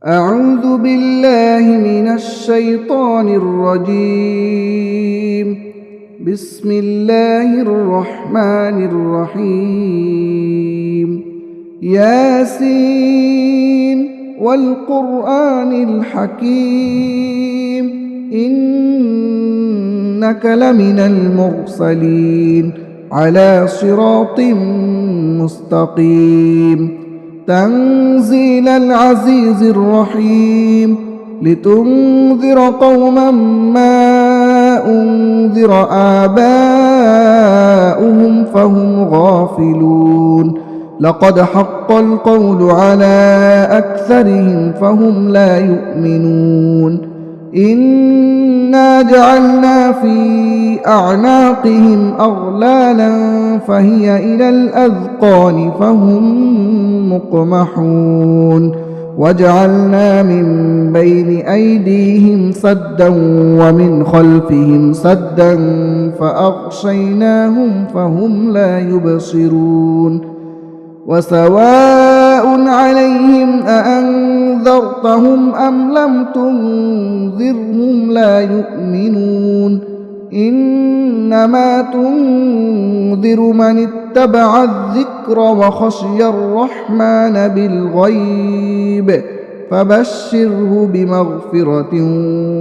أعوذ بالله من الشيطان الرجيم. بسم الله الرحمن الرحيم. ياسين والقرآن الحكيم إنك لمن المرسلين على صراط مستقيم. تنزيل العزيز الرحيم لتنذر قوما ما أنذر آباؤهم فهم غافلون. لقد حق القول على أكثرهم فهم لا يؤمنون. إنا جعلنا في أعناقهم أغلالا فهي إلى الأذقان فهم مقمحون. وجعلنا من بين أيديهم سدا ومن خلفهم سدا فأغشيناهم فهم لا يبصرون. وسواء عليهم أأنذرتهم أم لم تنذرهم لا يؤمنون. إنما تنذر من اتبع الذكر وخشي الرحمن بالغيب فبشره بمغفرة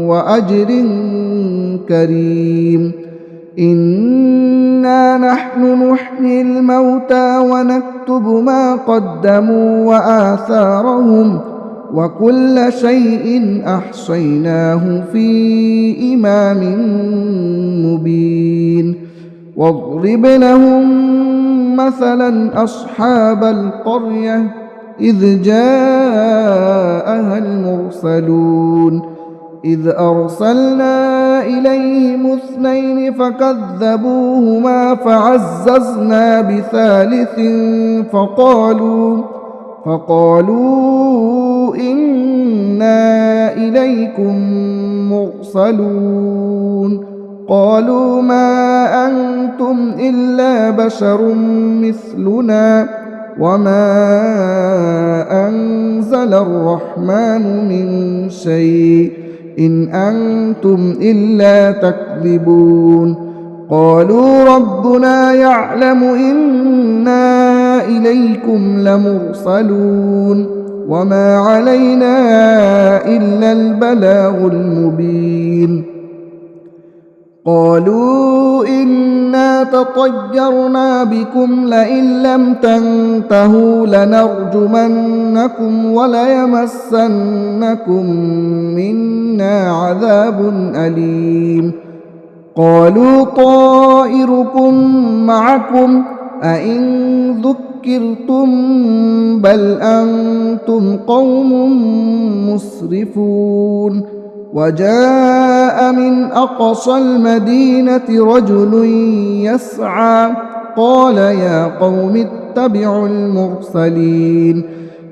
وأجر كريم. إنا نحن نحيي الموتى ونكتب ما قدموا وآثارهم وكل شيء أحصيناه في إمام مبين. واضرب لهم مثلا أصحاب القرية إذ جاءها المرسلون إذ أرسلنا إليهم 2 فكذبوهما فعززنا بثالث فقالوا إنا إليكم مرسلون. قالوا ما أنتم إلا بشر مثلنا وما أنزل الرحمن من شيء إن أنتم إلا تكذبون. قالوا ربنا يعلم إنا إليكم لمرسلون وما علينا إلا البلاغ المبين. قالوا إنا تطيرنا بكم لئن لم تنتهوا لنرجمنكم وليمسنكم منا عذاب أليم. قالوا طائركم معكم أئن ذكرتم بل أنتم قوم مسرفون. وجاء من أقصى المدينة رجل يسعى قال يا قوم اتبعوا المرسلين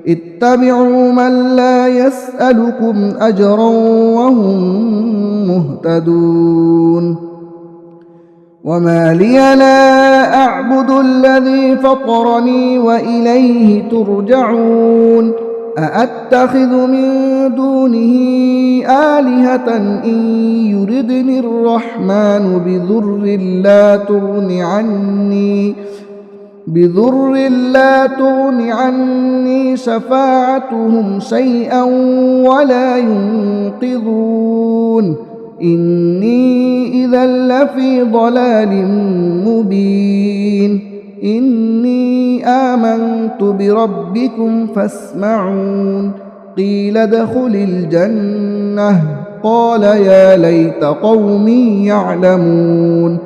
اتبعوا من لا يسألكم أجرا وهم مهتدون. وما لي لا أعبد الذي فطرني وإليه ترجعون. أأتخذ من دونه آلهة إن يردني الرحمن بضر لا تغن عني شفاعتهم شيئا ولا ينقذون. إني إذا لفي ضلال مبين. إني آمنت بربكم فاسمعون. قيل ادخل الجنة قال يا ليت قومي يعلمون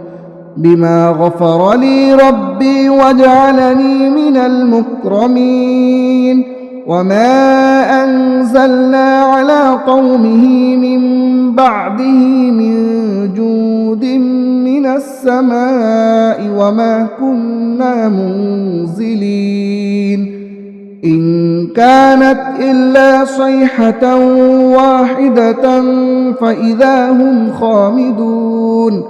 بما غفر لي ربي وجعلني من المكرمين. وما أنزلنا على قومه من بعده من جود من السماء وما كنا منزلين. إن كانت إلا صيحة واحدة فإذا هم خامدون.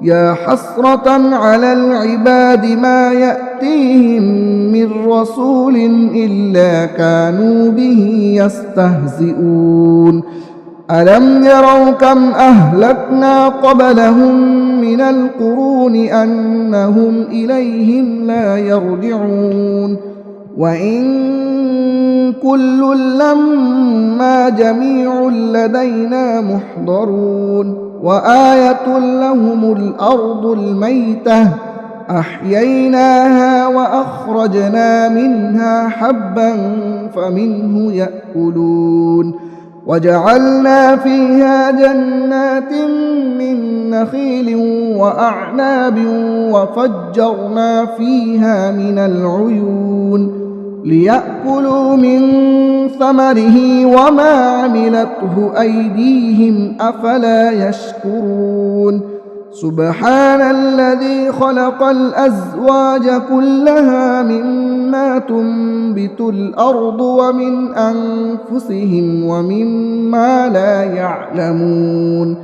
يا حسرة على العباد ما يأتيهم من رسول إلا كانوا به يستهزئون ألم يروا كم أهلكنا قبلهم من القرون أنهم إليهم لا يرجعون وإن كل لما جميع لدينا محضرون وآية لهم الأرض الميتة أحييناها وأخرجنا منها حبا فمنه يأكلون وجعلنا فيها جنات من نخيل وأعناب وفجرنا فيها من العيون ليأكلوا من ثمره وما عملته أيديهم أفلا يشكرون سبحان الذي خلق الأزواج كلها مما تنبت الأرض ومن أنفسهم ومما لا يعلمون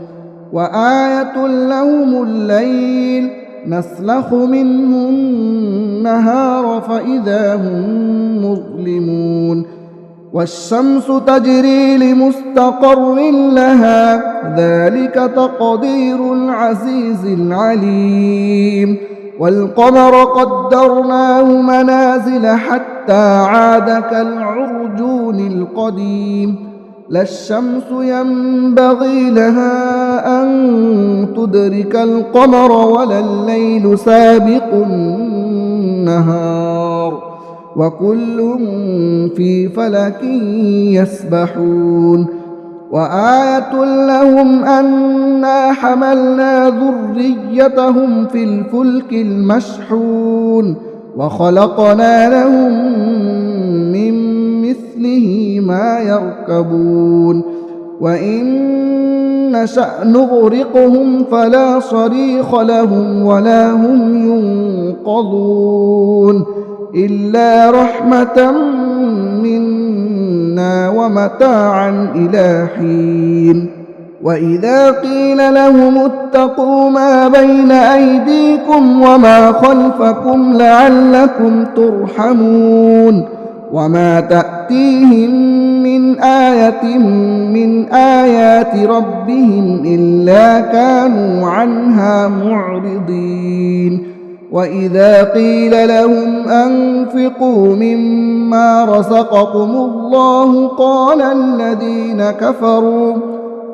وآية لهم الليل نسلخ منه النهار فإذا هم مظلمون والشمس تجري لمستقر لها ذلك تقدير العزيز العليم والقمر قدرناه منازل حتى عاد كالعرجون القديم لا الشمس ينبغي لها أن تدرك القمر ولا الليل سابق النهار وكل في فلك يسبحون وآية لهم أنا حملنا ذريتهم في الفلك المشحون وخلقنا لهم من مثله ما يركبون وإن نشأ نغرقهم فلا صريخ لهم ولا هم ينقذون إلا رحمة منا ومتاعا إلى حين وإذا قيل لهم اتقوا ما بين أيديكم وما خلفكم لعلكم ترحمون وما تأتيهم من آية من آيات ربهم إلا كانوا عنها معرضين وإذا قيل لهم أنفقوا مما رزقكم الله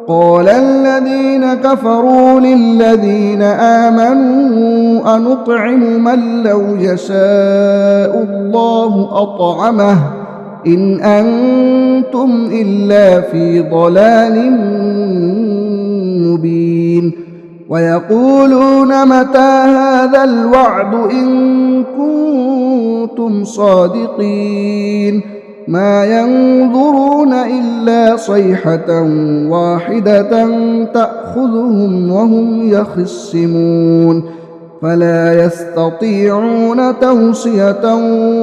قال الذين كفروا للذين آمنوا أنطعم من لو يشاء الله أطعمه إن أنتم إلا في ضلال مبين ويقولون متى هذا الوعد إن كنتم صادقين ما ينظرون إلا صيحة واحدة تأخذهم وهم يخصمون فلا يستطيعون توصية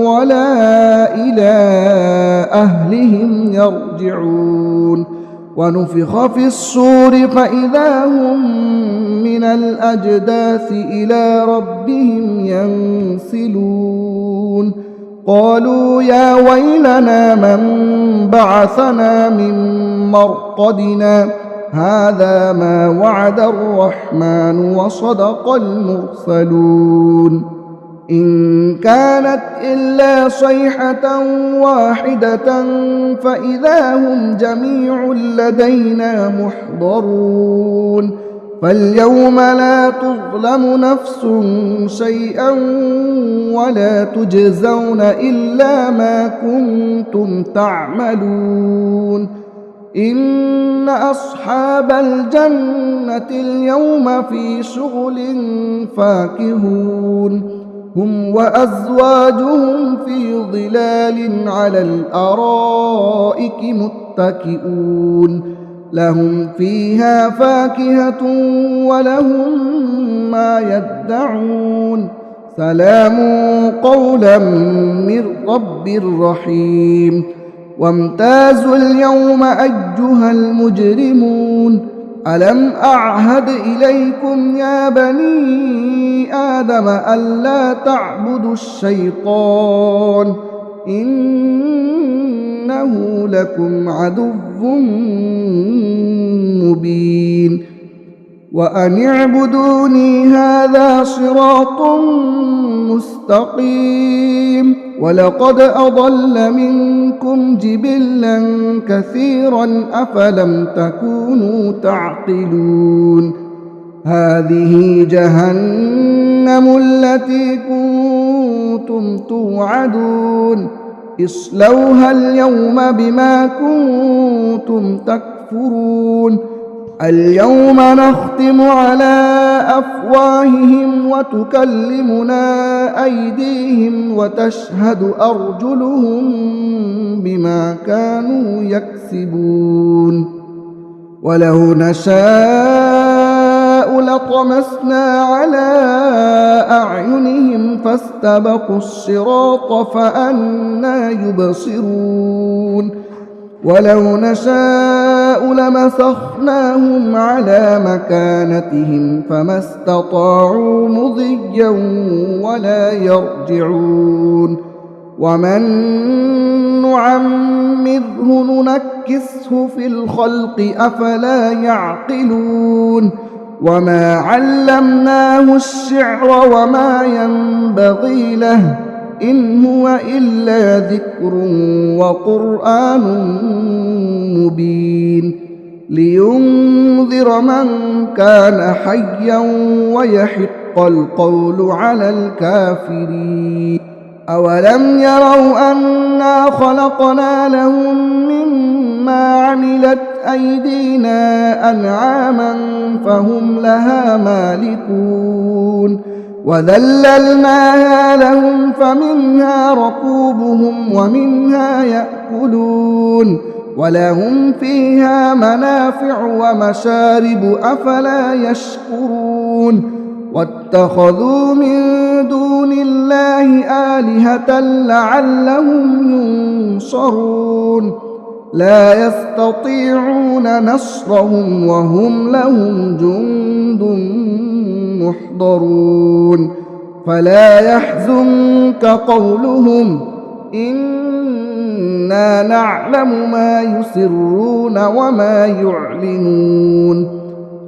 ولا إلى أهلهم يرجعون ونفخ في الصور فإذا هم من الأجداث إلى ربهم ينسلون قالوا يا ويلنا من بعثنا من مرقدنا هذا ما وعد الرحمن وصدق المرسلون إن كانت إلا صيحة واحدة فإذا هم جميع لدينا محضرون فاليوم لا تظلم نفس شيئا ولا تجزون إلا ما كنتم تعملون إن أصحاب الجنة اليوم في شغل فاكهون هم وأزواجهم في ظلال على الأرائك متكئون لهم فيها فاكهة ولهم ما يدعون سلام قولا من رب رحيم وامتازوا اليوم أيها المجرمون ألم أعهد إليكم يا بني آدم ألا تعبدوا الشيطان إنه لكم عدو مبين وأن اعبدوني هذا صراط مستقيم ولقد أضل منكم جبلا كثيرا أفلم تكونوا تعقلون هذه جهنم التي كنتم توعدون اصلوها اليوم بما كنتم تكفرون اليوم نختم على أفواههم وتكلمنا أيديهم وتشهد أرجلهم بما كانوا يكسبون ولو نشاء لطمسنا على أعينهم فاستبقوا الصراط فأنى يبصرون ولو نشاء لمسخناهم على مكانتهم فما استطاعوا مضيا ولا يرجعون ومن نعمره ننكسه في الخلق أفلا يعقلون وما علمناه الشعر وما ينبغي له إن هو إلا ذكر وقرآن مبين لينذر من كان حيا ويحق القول على الكافرين أولم يروا أنا خلقنا لهم مما عملت أيدينا أنعاما فهم لها مالكون وذللناها لهم فمنها ركوبهم ومنها يأكلون ولهم فيها منافع ومشارب أفلا يشكرون واتخذوا من دون الله آلهة لعلهم ينصرون لا يستطيعون نصرهم وهم لهم جند محضرون فلا يحزنك قولهم إنا نعلم ما يسرون وما يعلنون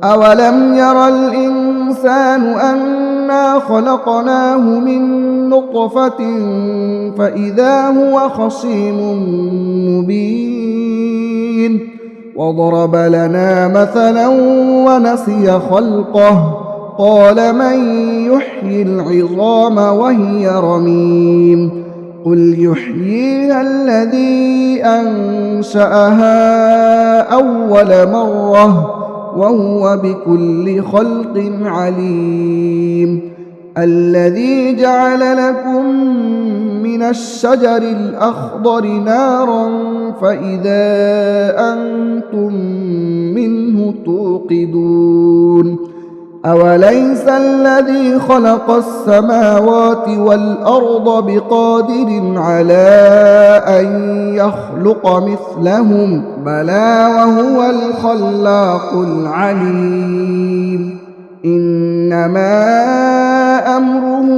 أولم ير الإنسان أنا خلقناه من نطفة فإذا هو خصيم مبين وضرب لنا مثلا ونسي خلقه قال من يحيي العظام وهي رميم قل يحييها الذي أنشأها أول مرة وهو بكل خلق عليم الذي جعل لكم من الشجر الأخضر نارا فإذا أنتم منه توقدون أوليس الذي خلق السماوات والأرض بقادر على أن يخلق مثلهم بلى وهو الخلاق العليم إنما أمره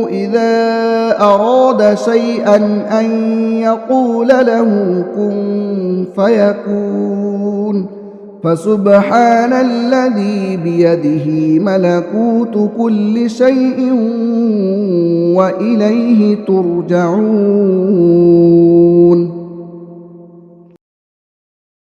إذا أراد شيئا أن يقول له كن فيكون فسبحان الذي بيده ملكوت كل شيء وإليه ترجعون